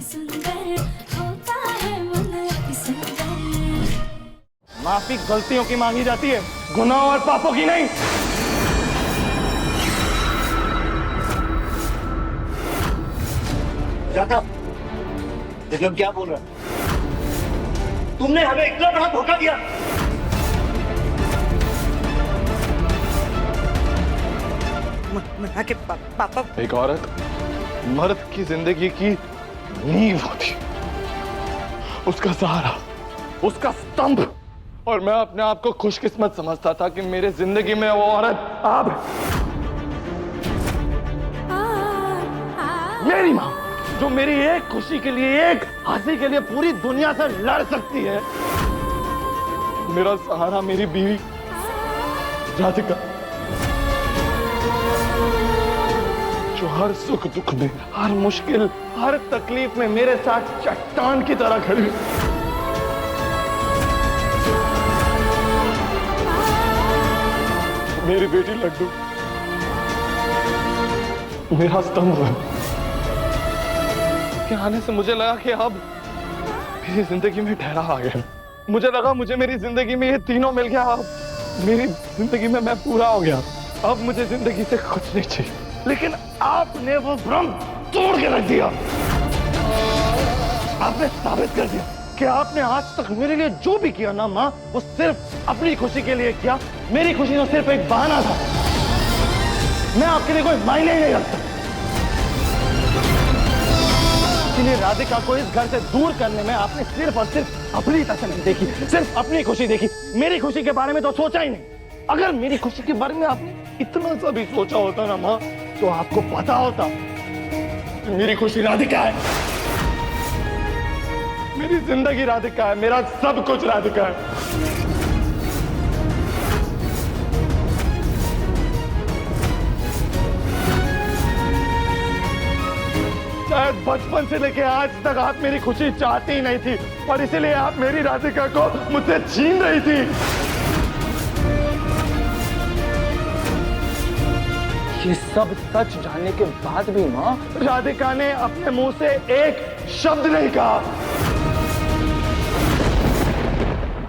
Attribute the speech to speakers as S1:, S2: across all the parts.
S1: सुंदर होता है मन अति सुंदर।
S2: माफी गलतियों की मांगी जाती है, गुनाहों और पापों की नहीं।
S3: जाता, ये लोग क्या बोल रहे हैं? तुमने हमें इतना बड़ा धोखा दिया।
S4: के पापा
S2: एक औरत मर्द की जिंदगी की नींव होती, उसका सहारा, उसका स्तंभ। और मैं अपने आप को खुशकिस्मत समझता था कि मेरे जिंदगी में वो औरत अब मेरी मां, जो मेरी एक खुशी के लिए, एक हंसी के लिए पूरी दुनिया से लड़ सकती है। मेरा सहारा मेरी बीवी राधिका, जो हर सुख दुख में, हर मुश्किल, हर तकलीफ में मेरे साथ चट्टान की तरह खड़ी। मेरी बेटी लड्डू मेरा स्तंभ है। के आने से मुझे लगा कि अब मेरी जिंदगी में ठहराव आ गया। मुझे लगा मुझे मेरी जिंदगी में ये तीनों मिल गया। अब मेरी जिंदगी में मैं पूरा हो गया। अब मुझे जिंदगी से कुछ नहीं चाहिए। लेकिन आपने वो भ्रम तोड़ के रख दिया। आपने साबित कर दिया कि आपने आज तक मेरे लिए जो भी किया ना माँ, वो सिर्फ अपनी खुशी के लिए किया। मेरी खुशी तो सिर्फ एक बहाना था। मैं आपके लिए कोई मायने ही नहीं रखता। इसलिए राधिका को इस घर से दूर करने में आपने सिर्फ और सिर्फ अपनी तसल्ली देखी, सिर्फ अपनी खुशी देखी। मेरी खुशी के बारे में तो सोचा ही नहीं। अगर मेरी खुशी के बारे में आपने इतना सा भी सोचा होता ना माँ, तो आपको पता होता कि मेरी खुशी राधिका है, मेरी जिंदगी राधिका है, मेरा सब कुछ राधिका है। शायद बचपन से लेके आज तक आप मेरी खुशी चाहती ही नहीं थी, और इसीलिए आप मेरी राधिका को मुझसे छीन रही थी। ये सब सच जानने के बाद भी माँ, राधिका ने अपने मुंह से एक शब्द नहीं कहा।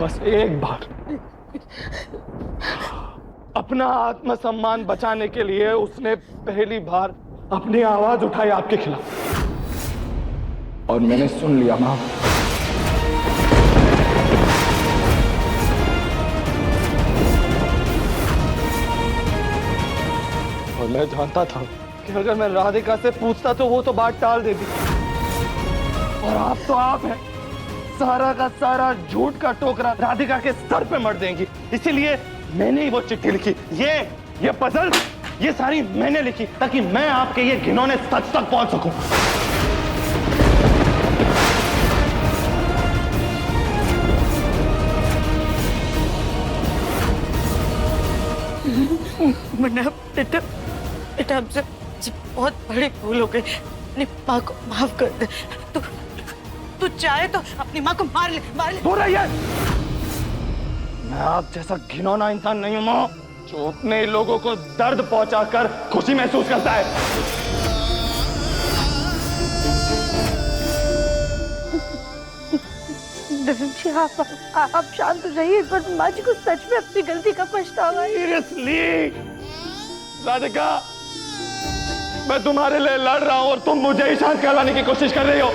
S2: बस एक बार अपना आत्मसम्मान बचाने के लिए उसने पहली बार अपनी आवाज उठाई आपके खिलाफ, और मैंने सुन लिया मां। और मैं जानता था कि अगर मैं राधिका से पूछता तो वो तो बात टाल देती, और आप हैं, सारा का सारा झूठ का टोकरा राधिका के सर पे मर देंगी। इसीलिए मैंने ही वो चिट्ठी लिखी, ये पजल, ये सारी मैंने लिखी, ताकि मैं आपके ये घिनौने सच तक पहुंच सकूं।
S4: मुन्ना बेटा हमसे बहुत बड़ी भूल हो गई। अपनी माँ को माफ कर दे। तू चाहे तो अपनी माँ को मार ले।
S2: हो रही है। मैं आप जैसा घिनौना इंसान नहीं हूं मां, जो अपने लोगों को दर्द पहुंचाकर खुशी महसूस करता है।
S4: जी आप शांत हो जाइए। इस बार माँ जी को सच में अपनी गलती का पछतावा है।
S2: सीरियसली राधिका, मैं तुम्हारे लिए लड़ रहा हूं और तुम मुझे ही शांत करवाने की कोशिश कर रही हो।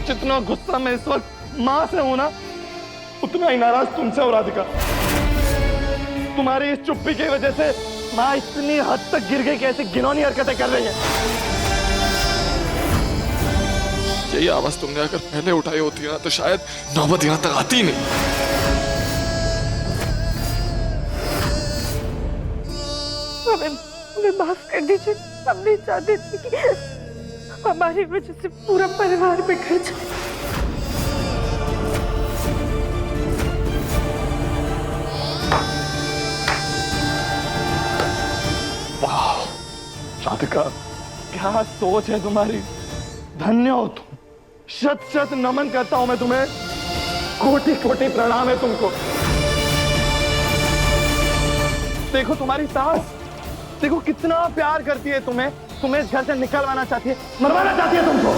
S2: जितना गुस्सा मैं इस वक्त मां से हूं ना, उतना ही नाराज तुमसे हो राधिका। तुम्हारी इस चुप्पी की वजह से मां इतनी हद तक गिर गई कि ऐसी घिनौनी हरकतें कर रही है।
S5: यही आवाज तुमने अगर पहले उठाई होती है ना, तो शायद नौबत यहां तक आती नहीं।
S4: हमें माफ कर दीजिए। हम नहीं चाहते थे कि हमारी वजह से पूरा परिवार बिखर जाए।
S2: वाह राधिका, क्या सोच है तुम्हारी। धन्य हो तुम। शत शत नमन करता हूं मैं तुम्हें। कोटि कोटि प्रणाम है तुमको। देखो तुम्हारी सास, देखो कितना प्यार करती है तुम्हें। तुम्हें इस घर से निकलवाना चाहती है, मरवाना चाहती है तुमको।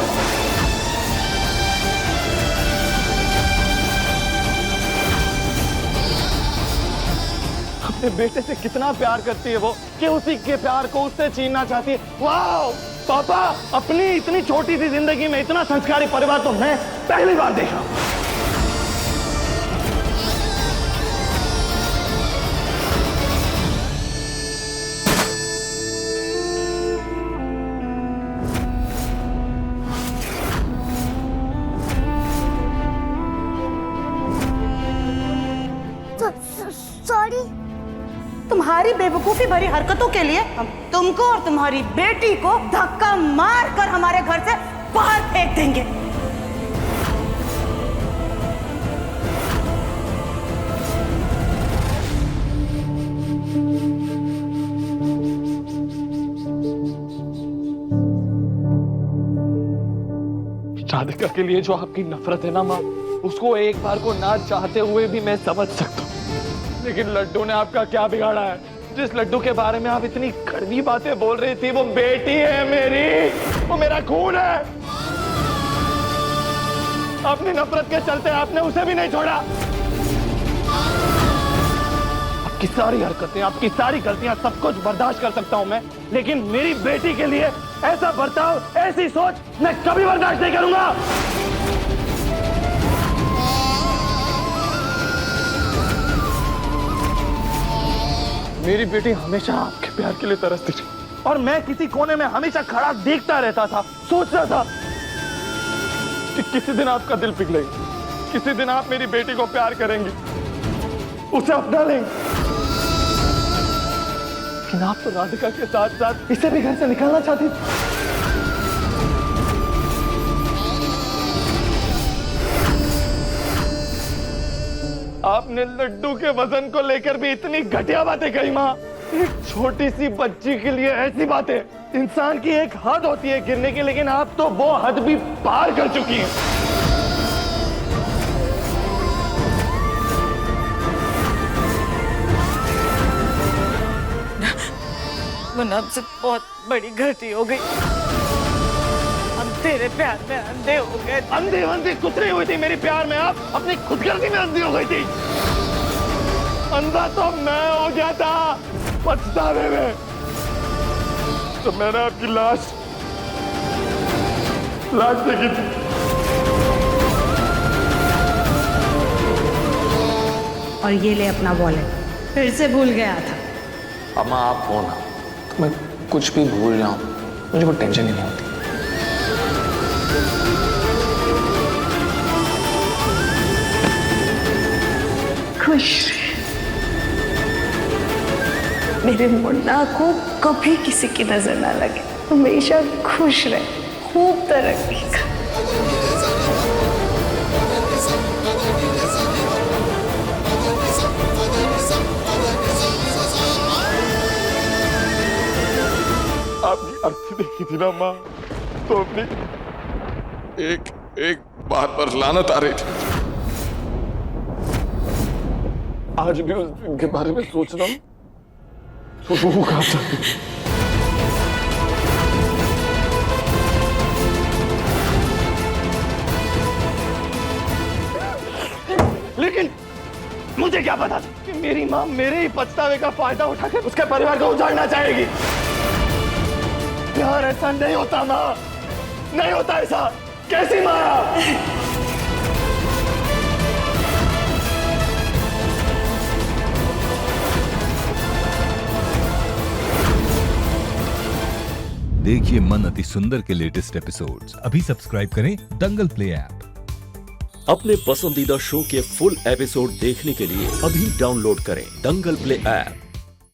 S2: अपने बेटे से कितना प्यार करती है वो कि उसी के प्यार को उससे छीनना चाहती है। वाह पापा, अपनी इतनी छोटी सी जिंदगी में इतना संस्कारी परिवार तो मैं पहली बार देखा।
S6: सॉरी।
S4: तुम्हारी बेवकूफी भरी हरकतों के लिए हम तुमको और तुम्हारी बेटी को धक्का मार कर हमारे घर से बाहर फेंक देंगे।
S2: राधिका के लिए जो आपकी नफरत है ना माँ, उसको एक बार को ना चाहते हुए भी मैं समझ सकता हूँ, लेकिन लड्डू ने आपका क्या बिगाड़ा है? जिस लड्डू के बारे में आप इतनी कड़वी बातें बोल रही थी, वो बेटी है मेरी, वो मेरा खून है। अपनी नफरत के चलते आपने उसे भी नहीं छोड़ा। आपकी सारी हरकतें, आपकी सारी गलतियां, सब कुछ बर्दाश्त कर सकता हूं मैं, लेकिन मेरी बेटी के लिए ऐसा बर्ताव, ऐसी सोच मैं कभी बर्दाश्त नहीं करूंगा। मेरी बेटी हमेशा आपके प्यार के लिए तरसती थी और मैं किसी कोने में हमेशा खड़ा देखता रहता था, सोचता था कि किसी दिन आपका दिल पिघलेगा, किसी दिन आप मेरी बेटी को प्यार करेंगी, उसे अपना लेंगे। लेकिन आप तो राधिका के साथ साथ इसे भी घर से निकालना चाहती थी। आपने लड्डू के वजन को लेकर भी इतनी घटिया बातें कही माँ। एक छोटी सी बच्ची के लिए ऐसी बातें, इंसान की एक हद होती है गिरने की, लेकिन आप तो वो हद भी पार कर चुकी हैं।
S4: मुनाब बहुत बड़ी गलती हो गई, हम तेरे प्यार में अंधे हो गए।
S2: अंधी वंधी कुछ नहीं हुई थी मेरी प्यार में, आप अपनी खुदगर्जी में अंधी हो गई थी। अंधा तो मैं हो गया था पछतावे में। तो मैंने आपकी लाश देखी थी।
S7: और ये ले अपना वॉलेट, फिर से भूल गया था।
S5: अम्मा आप हो ना, तो मैं कुछ भी भूल जाऊं, मुझे कोई टेंशन ही नहीं होती।
S7: खुश मेरे मुन्ना को कभी किसी की नजर ना लगे, हमेशा खुश रहे, खूब तरक्की कर।
S2: आपकी अर्थी देखी थी ना माँ, तो अपनी
S5: एक बात पर लानत आ रही थी।
S2: आज भी उस दिन के बारे में सोच रहा हूँ तो रूह कांप जाती है। लेकिन मुझे क्या पता था कि मेरी माँ मेरे ही पछतावे का फायदा उठाकर उसके परिवार को उजाड़ना चाहेगी। प्यार ऐसा नहीं होता माँ, नहीं होता ऐसा। कैसी माँ?
S8: देखिए मन अति सुंदर के लेटेस्ट एपिसोड्स अभी सब्सक्राइब करें दंगल प्ले ऐप।
S9: अपने पसंदीदा शो के फुल एपिसोड देखने के लिए अभी डाउनलोड करें दंगल प्ले ऐप।